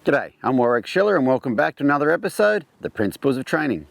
G'day, I'm Warwick Schiller and welcome back to another episode, The Principles of Training.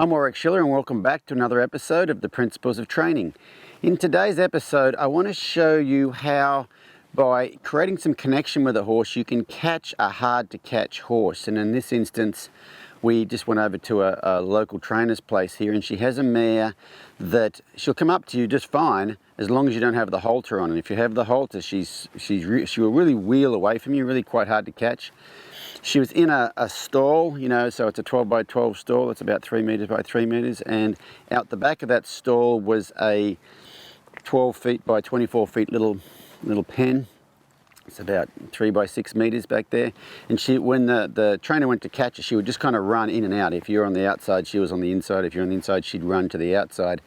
I'm Warwick Schiller and welcome back to another episode of The Principles of Training. In today's episode, I want to show you how by creating some connection with a horse, you can catch a hard to catch horse. And in this instance, we just went over to a local trainer's place here, and she has a mare that she'll come up to you just fine as long as you don't have the halter on. And if you have the halter, she will really wheel away from you, really quite hard to catch. She was in a stall, so it's a 12 by 12 stall. It's about 3 meters by 3 meters. And out the back of that stall was a 12 feet by 24 feet little pen. It's about 3 by 6 meters back there. And when the trainer went to catch her, she would just kind of run in and out. If you're on the outside, she was on the inside. If you're on the inside, she'd run to the outside.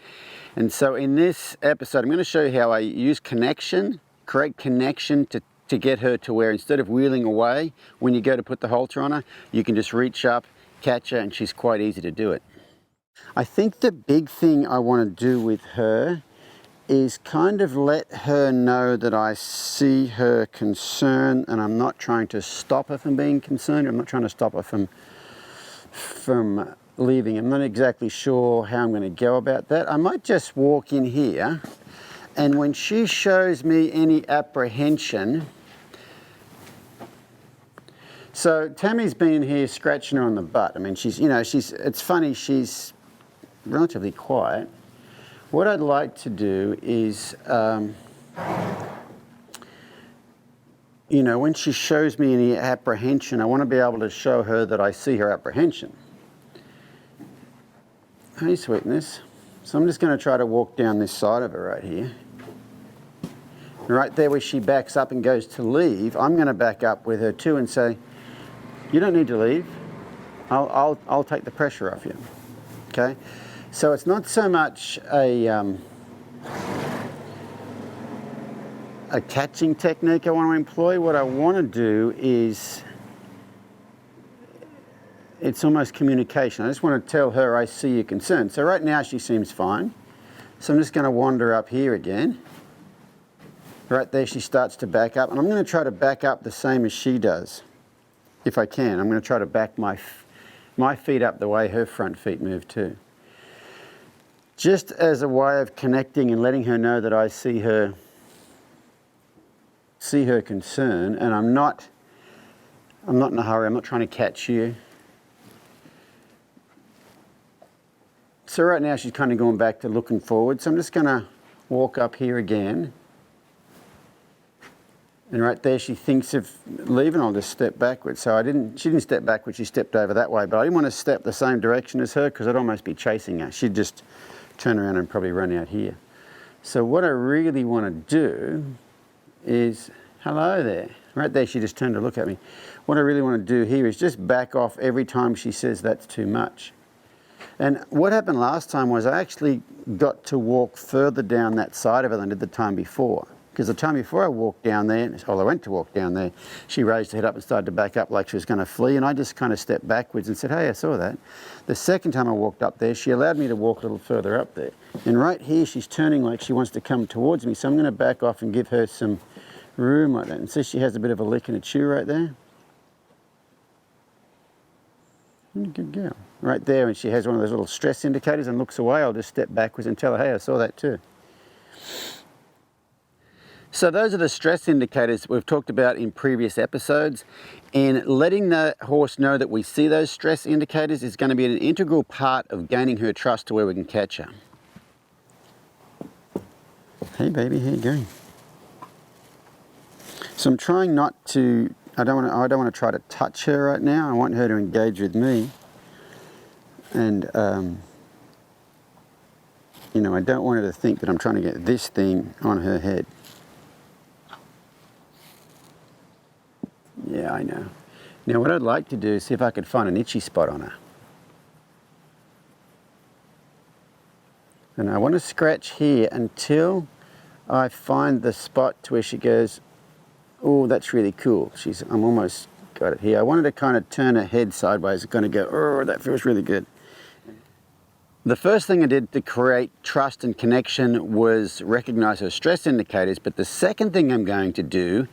And so in this episode, I'm going to show you how I use correct connection to get her to where instead of wheeling away, when you go to put the halter on her, you can just reach up, catch her, and she's quite easy to do it. I think the big thing I want to do with her is kind of let her know that I see her concern and I'm not trying to stop her from being concerned. I'm not trying to stop her from leaving. I'm not exactly sure how I'm going to go about that. I might just walk in here, and when she shows me any apprehension. So Tammy's been here scratching her on the butt. I mean, it's funny, she's relatively quiet. What I'd like to do is, when she shows me any apprehension, I want to be able to show her that I see her apprehension. Hey, sweetness. So I'm just going to try to walk down this side of her right here. Right there where she backs up and goes to leave, I'm going to back up with her too and say, you don't need to leave. I'll take the pressure off you. Okay? So it's not so much a catching technique I want to employ. What I want to do is, it's almost communication. I just want to tell her I see your concern. So right now she seems fine. So I'm just going to wander up here again. Right there she starts to back up, and I'm going to try to back up the same as she does. If I can, I'm going to try to back my feet up the way her front feet move too. Just as a way of connecting and letting her know that I see her concern, and I'm not in a hurry. I'm not trying to catch you. So right now she's kind of going back to looking forward. So I'm just going to walk up here again. And right there she thinks of leaving. I'll just step backwards. So she didn't step backwards, she stepped over that way. But I didn't want to step the same direction as her because I'd almost be chasing her. She'd just turn around and probably run out here. So what I really want to do is, hello there. Right there she just turned to look at me. What I really want to do here is just back off every time she says that's too much. And what happened last time was I actually got to walk further down that side of her than I did the time before. Because the time before I walked down there, I went to walk down there, she raised her head up and started to back up like she was going to flee, and I just kind of stepped backwards and said, hey, I saw that. The second time I walked up there, she allowed me to walk a little further up there. And right here, she's turning like she wants to come towards me, so I'm going to back off and give her some room like that. And see, she has a bit of a lick and a chew right there. Good girl. Right there, and she has one of those little stress indicators and looks away, I'll just step backwards and tell her, hey, I saw that too. So those are the stress indicators we've talked about in previous episodes, and letting the horse know that we see those stress indicators is going to be an integral part of gaining her trust to where we can catch her. Hey baby, how you going? So I'm trying not to, I don't want to try to touch her right now. I want her to engage with me. And I don't want her to think that I'm trying to get this thing on her head. Yeah, I know. Now what I'd like to do is see if I could find an itchy spot on her. And I want to scratch here until I find the spot to where she goes, oh, that's really cool. I'm almost got it here. I wanted to kind of turn her head sideways, kind of go, oh, that feels really good. The first thing I did to create trust and connection was recognize her stress indicators, but the second thing I'm going to do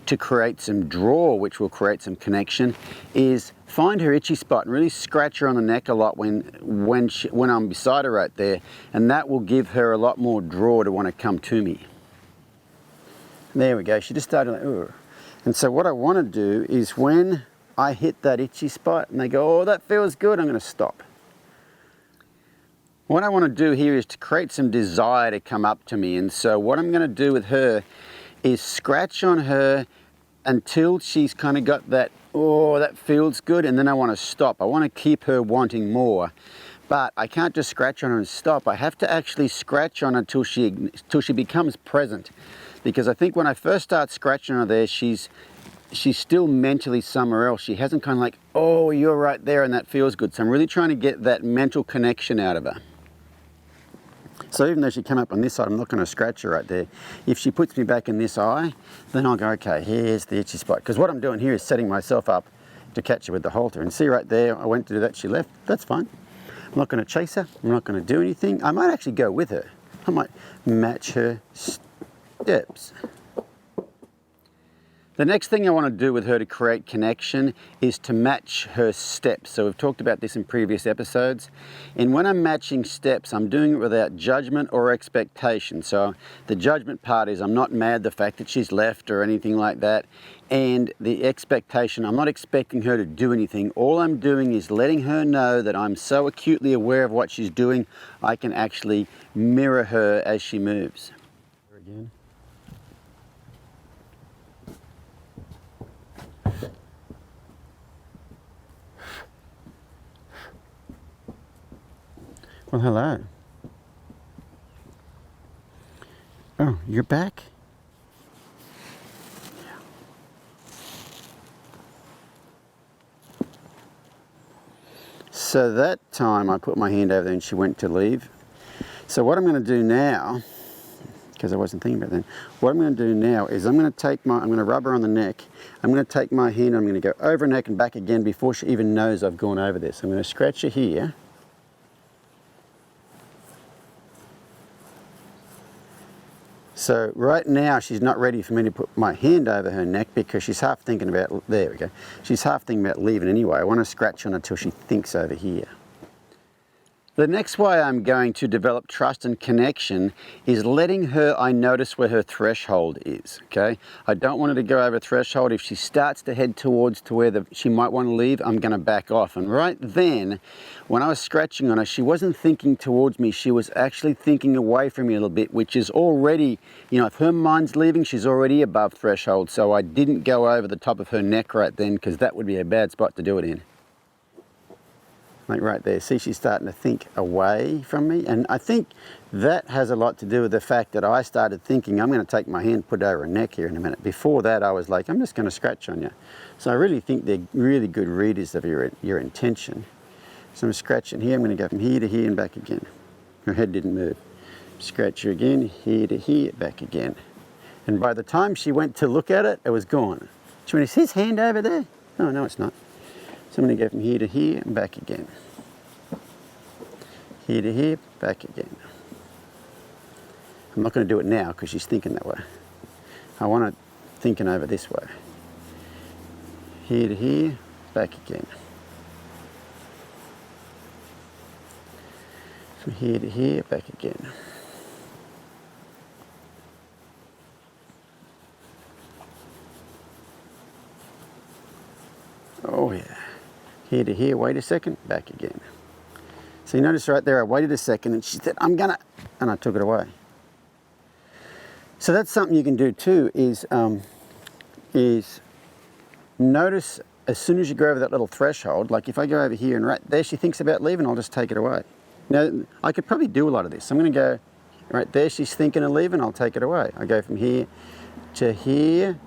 to create some draw, which will create some connection, is find her itchy spot and really scratch her on the neck a lot when I'm beside her right there, and that will give her a lot more draw to want to come to me. There we go, she just started like, ugh. And so what I want to do is when I hit that itchy spot and they go, oh, that feels good, I'm going to stop. What I want to do here is to create some desire to come up to me, and so what I'm going to do with her is scratch on her until she's kind of got that, oh, that feels good, and then I want to stop. I want to keep her wanting more, but I can't just scratch on her and stop. I have to actually scratch on her till she becomes present, because I think when I first start scratching on her there, she's still mentally somewhere else. She hasn't kind of like, oh, you're right there and that feels good. So I'm really trying to get that mental connection out of her. So even though she came up on this side, I'm not going to scratch her right there. If she puts me back in this eye, then I'll go, okay, here's the itchy spot. Because what I'm doing here is setting myself up to catch her with the halter. And see right there, I went to do that, she left. That's fine. I'm not going to chase her. I'm not going to do anything. I might actually go with her. I might match her steps. The next thing I want to do with her to create connection is to match her steps. So we've talked about this in previous episodes. And when I'm matching steps, I'm doing it without judgment or expectation. So the judgment part is I'm not mad the fact that she's left or anything like that. And the expectation, I'm not expecting her to do anything. All I'm doing is letting her know that I'm so acutely aware of what she's doing, I can actually mirror her as she moves. Again. Well, hello. Oh, you're back? Yeah. So that time I put my hand over there and she went to leave. So what I'm going to do now, because I wasn't thinking about that, what I'm going to do now is I'm going to rub her on the neck. I'm going to take my hand, I'm going to go over her neck and back again before she even knows I've gone over this. I'm going to scratch her here. So right now she's not ready for me to put my hand over her neck because she's half thinking about, there we go, she's half thinking about leaving anyway. I want to scratch on her until she thinks over here. The next way I'm going to develop trust and connection is letting her, I notice where her threshold is, okay? I don't want her to go over threshold. If she starts to head towards to where she might want to leave, I'm going to back off. And right then, when I was scratching on her, she wasn't thinking towards me. She was actually thinking away from me a little bit, which is already, you know, if her mind's leaving, she's already above threshold. So I didn't go over the top of her neck right then because that would be a bad spot to do it in. Like right there, see, she's starting to think away from me, and I think that has a lot to do with the fact that I started thinking I'm going to take my hand, put it over her neck here in a minute. Before that I was like, I'm just going to scratch on you. So I really think they're really good readers of your intention. So I'm scratching here, I'm going to go from here to here and back again. Her head didn't move. Scratch her again, here to here, back again. And by the time she went to look at it, it was gone. She went, is his hand over there? Oh, no, it's not. So I'm going to go from here to here and back again. Here to here, back again. I'm not going to do it now because she's thinking that way. I want her thinking over this way. Here to here, back again. From here to here, back again. Oh yeah. Here to here, wait a second, back again. So you notice right there, I waited a second and she said, I'm gonna, and I took it away. So that's something you can do too, is notice as soon as you go over that little threshold, like if I go over here and right there she thinks about leaving, I'll just take it away. Now, I could probably do a lot of this. I'm gonna go, right there she's thinking of leaving, I'll take it away. I go from here to here,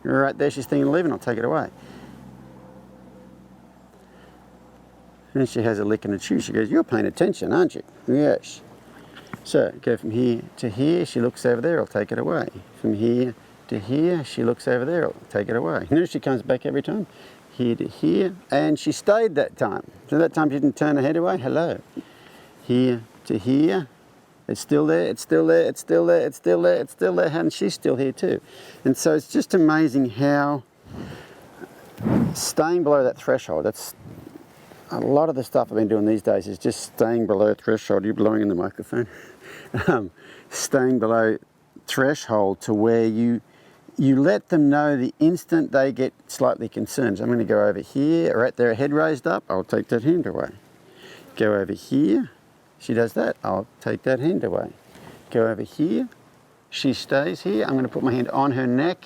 Right there, she's thinking of leaving, I'll take it away. And she has a lick and a chew. She goes, you're paying attention, aren't you? Yes. So, go from here to here, she looks over there, I'll take it away. From here to here, she looks over there, I'll take it away. Notice she comes back every time. Here to here, and she stayed that time. So that time she didn't turn her head away, hello. Here to here, it's still there, it's still there, it's still there, it's still there, it's still there, and she's still here too. And so it's just amazing how staying below that threshold, that's a lot of the stuff I've been doing these days is just staying below threshold. You're blowing in the microphone. Staying below threshold to where you let them know the instant they get slightly concerned. So I'm going to go over here, right there, head raised up, I'll take that hand away. Go over here, she does that, I'll take that hand away. Go over here, she stays here, I'm going to put my hand on her neck.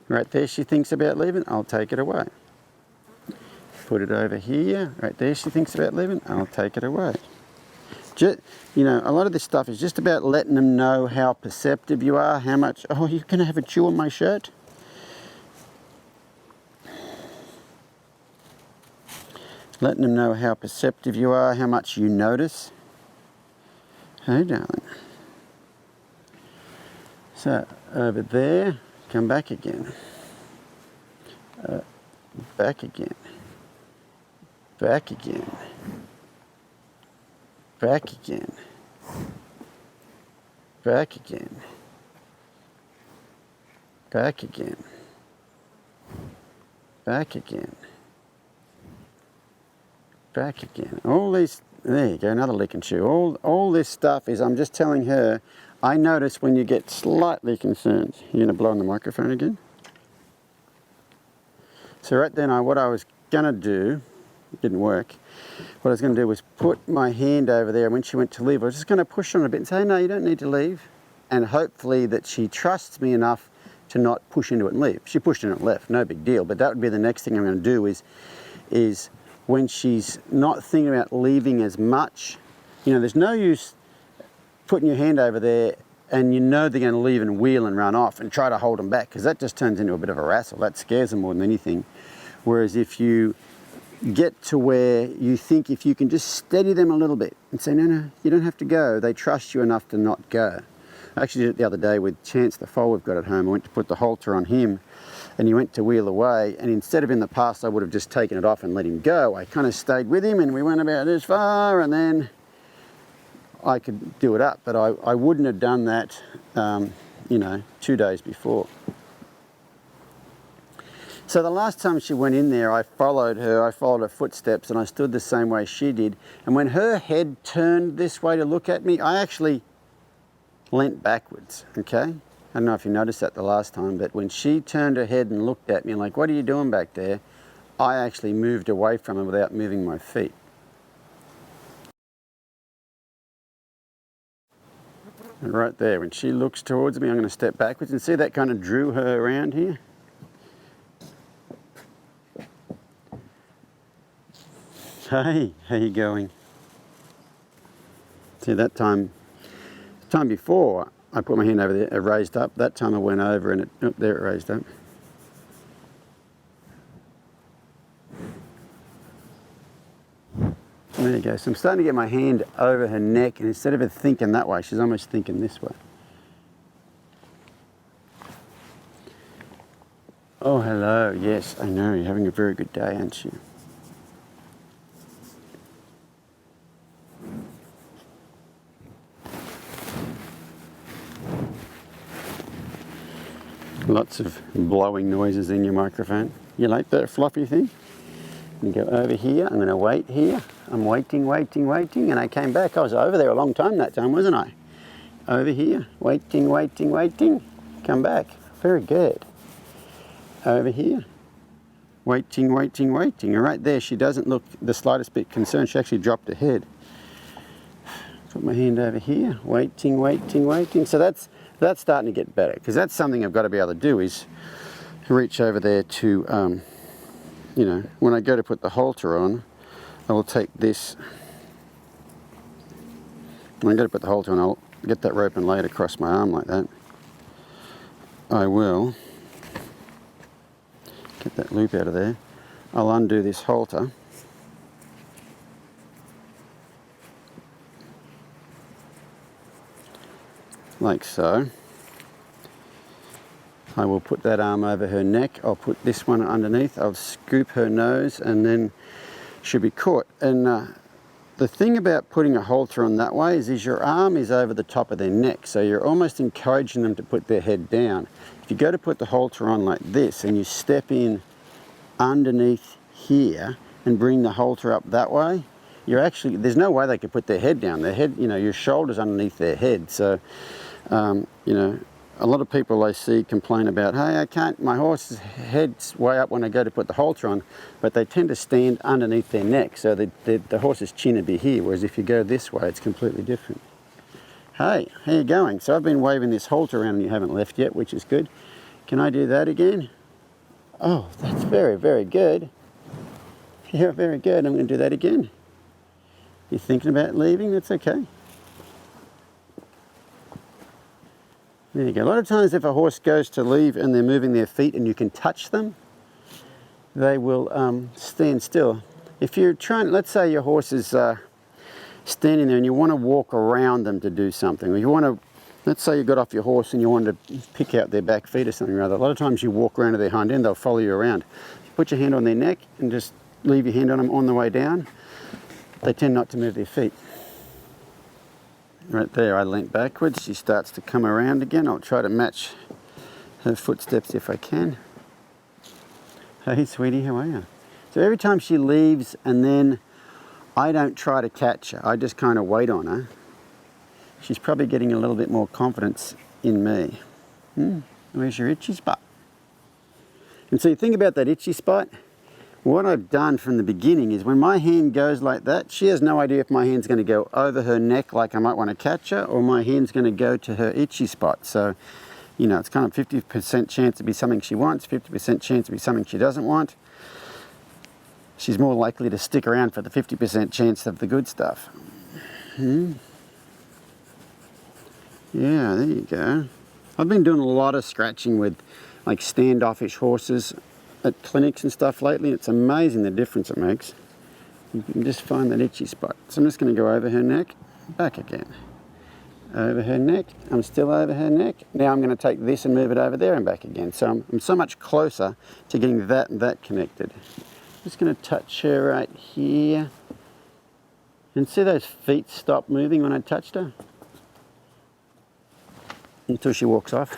Right there, she thinks about leaving, I'll take it away. Put it over here, right there, she thinks about leaving, I'll take it away. Just, you know, a lot of this stuff is just about letting them know how perceptive you are, how much, oh, you're going to have a chew on my shirt? Letting them know how perceptive you are, how much you notice. Hey, darling. So, over there, come back again. Back again. Back again. Back again. Back again. Back again. Back again. Back again. All these, there you go, another lick and chew. All this stuff is, I'm just telling her, I notice when you get slightly concerned. You're going to blow on the microphone again? So right then, what I was going to do, it didn't work. What I was going to do was put my hand over there, and when she went to leave, I was just going to push on her a bit and say, no, you don't need to leave. And hopefully that she trusts me enough to not push into it and leave. She pushed in and left, no big deal. But that would be the next thing I'm going to do is when she's not thinking about leaving as much, you know, there's no use putting your hand over there and you know they're going to leave and wheel and run off and try to hold them back, because that just turns into a bit of a wrestle. That scares them more than anything. Whereas if you get to where you think if you can just steady them a little bit and say, no, you don't have to go. They trust you enough to not go. I actually did it the other day with Chance, the foal we've got at home. I went to put the halter on him and he went to wheel away, and instead of in the past I would have just taken it off and let him go, I kind of stayed with him and we went about this far and then I could do it up. But I wouldn't have done that, you know, 2 days before. So the last time she went in there, I followed her footsteps, and I stood the same way she did. And when her head turned this way to look at me, I actually leant backwards, okay? I don't know if you noticed that the last time, but when she turned her head and looked at me like, what are you doing back there? I actually moved away from her without moving my feet. And right there, when she looks towards me, I'm going to step backwards, and see that kind of drew her around here? Hey, how you going? See, that time before, I put my hand over there, it raised up. That time I went over and there it raised up. There you go. So I'm starting to get my hand over her neck, and instead of her thinking that way, she's almost thinking this way. Oh, hello. Yes, I know. You're having a very good day, aren't you? Lots of blowing noises in your microphone. You like that fluffy thing? You go over here, I'm going to wait here. I'm waiting, and I came back. I was over there a long time that time, wasn't I? Over here, waiting, come back. Very good. Over here, waiting. And right there, she doesn't look the slightest bit concerned. She actually dropped her head. Put my hand over here, waiting. So that's starting to get better, because that's something I've got to be able to do, is reach over there to, you know, when I go to put the halter on, I will take this. When I go to put the halter on, I'll get that rope and lay it across my arm like that. I will get that loop out of there. I'll undo this halter. Like so. I will put that arm over her neck. I'll put this one underneath. I'll scoop her nose and then she'll be caught. And the thing about putting a halter on that way is your arm is over the top of their neck. So you're almost encouraging them to put their head down. If you go to put the halter on like this and you step in underneath here and bring the halter up that way, you're actually, there's no way they could put their head down. Their head, you know, your shoulder's underneath their head. So, you know, a lot of people I see complain about, hey, I can't, my horse's head's way up when I go to put the halter on, but they tend to stand underneath their neck, so the horse's chin would be here, whereas if you go this way, it's completely different. Hey, how you going? So I've been waving this halter around and you haven't left yet, which is good. Can I do that again? Oh, that's very, very good. Yeah, very good. I'm going to do that again. You're thinking about leaving? That's okay. There you go. A lot of times if a horse goes to leave and they're moving their feet and you can touch them, they will stand still. If you're trying, let's say your horse is standing there and you want to walk around them to do something, or you want to, let's say you got off your horse and you wanted to pick out their back feet or something or other. A lot of times you walk around to their hind end, they'll follow you around. You put your hand on their neck and just leave your hand on them on the way down. They tend not to move their feet. Right there, I leant backwards. She starts to come around again. I'll try to match her footsteps if I can. Hey, sweetie, how are you? So every time she leaves and then I don't try to catch her, I just kind of wait on her, she's probably getting a little bit more confidence in me. Where's your itchy spot? And so you think about that itchy spot. What I've done from the beginning is when my hand goes like that, she has no idea if my hand's going to go over her neck like I might want to catch her, or my hand's going to go to her itchy spot. So, you know, it's kind of 50% chance to be something she wants, 50% chance to be something she doesn't want. She's more likely to stick around for the 50% chance of the good stuff. Yeah, there you go. I've been doing a lot of scratching with like standoffish horses at clinics and stuff lately. It's amazing the difference it makes. You can just find that itchy spot. So I'm just going to go over her neck, back again. Over her neck, I'm still over her neck. Now I'm going to take this and move it over there and back again. So I'm so much closer to getting that and that connected. Just going to touch her right here. And see those feet stop moving when I touched her? Until she walks off.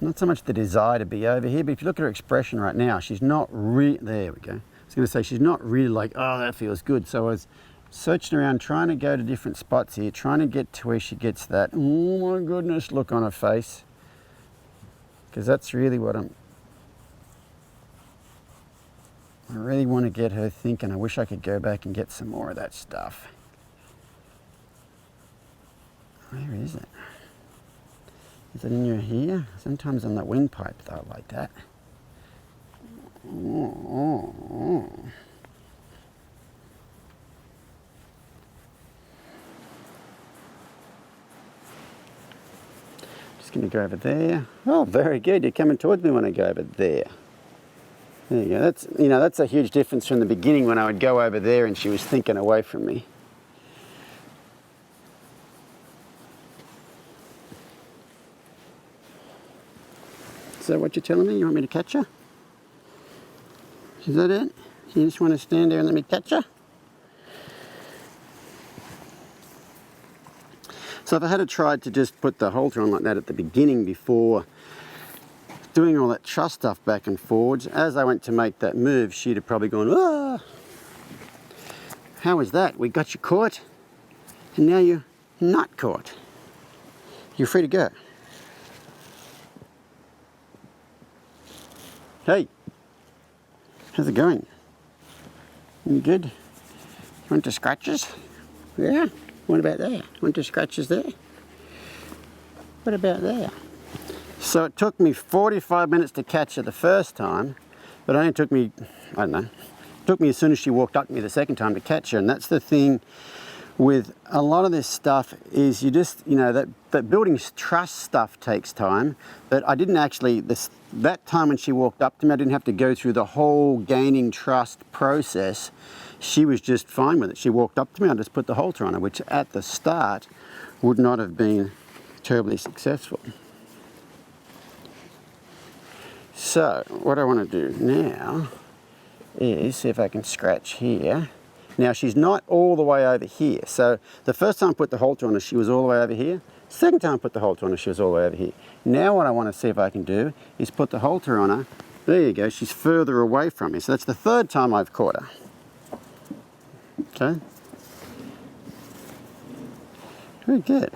Not so much the desire to be over here, but if you look at her expression right now, she's not really, there we go. I was going to say, she's not really like, oh, that feels good. So I was searching around, trying to go to different spots here, trying to get to where she gets that, oh my goodness, look on her face. Because that's really what I really want to get her thinking, I wish I could go back and get some more of that stuff. Where is it? Is it in your ear? Sometimes on the windpipe though, like that. Just going to go over there. Oh, very good. You're coming towards me when I go over there. There you go. That's, you know, that's a huge difference from the beginning when I would go over there and she was thinking away from me. Is that what you're telling me? You want me to catch her? Is that it? You just want to stand there and let me catch her? So if I had tried to just put the halter on like that at the beginning before doing all that truss stuff back and forwards, as I went to make that move, she'd have probably gone, ah! How was that? We got you caught, and now you're not caught. You're free to go. Hey, how's it going? You good? Want to scratches? Yeah? What about there? Want to scratches there? What about there? So it took me 45 minutes to catch her the first time, but it only took me, I don't know, it took me as soon as she walked up to me the second time to catch her. And that's the thing with a lot of this stuff is you just, you know, that building trust stuff takes time, but I didn't actually, that time when she walked up to me, I didn't have to go through the whole gaining trust process. She was just fine with it. She walked up to me, I just put the halter on her, which at the start would not have been terribly successful. So what I want to do now is see if I can scratch here. Now she's not all the way over here. So the first time I put the halter on her, she was all the way over here. Second time I put the halter on her, she was all the way over here. Now what I want to see if I can do is put the halter on her. There you go, she's further away from me. So that's the third time I've caught her. Okay. Very good.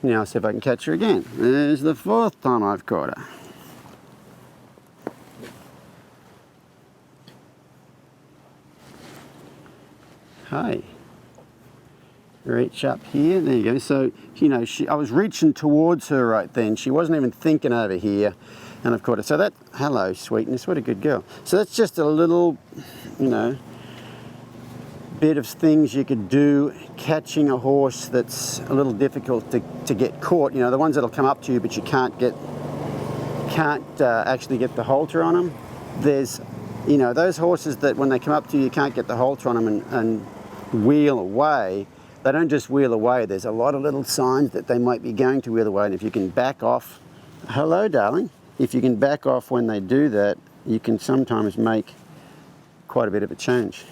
Now see if I can catch her again. There's the fourth time I've caught her. Hey, reach up here, there you go. So, you know, I was reaching towards her right then. She wasn't even thinking over here, and I've caught her. So that, hello, sweetness, what a good girl. So that's just a little, you know, bit of things you could do catching a horse that's a little difficult to get caught. You know, the ones that'll come up to you, but you can't actually get the halter on them. There's, you know, those horses that when they come up to you, you can't get the halter on them and wheel away. They don't just wheel away. There's a lot of little signs that they might be going to wheel away. And if you can back off, hello, darling. If you can back off when they do that, you can sometimes make quite a bit of a change.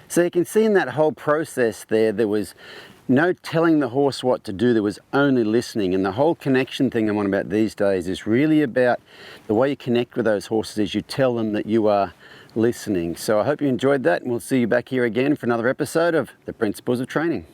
So you can see in that whole process there was no telling the horse what to do, there was only listening. And the whole connection thing I'm on about these days is really about the way you connect with those horses is you tell them that you are listening. So I hope you enjoyed that, and we'll see you back here again for another episode of The Principles of Training.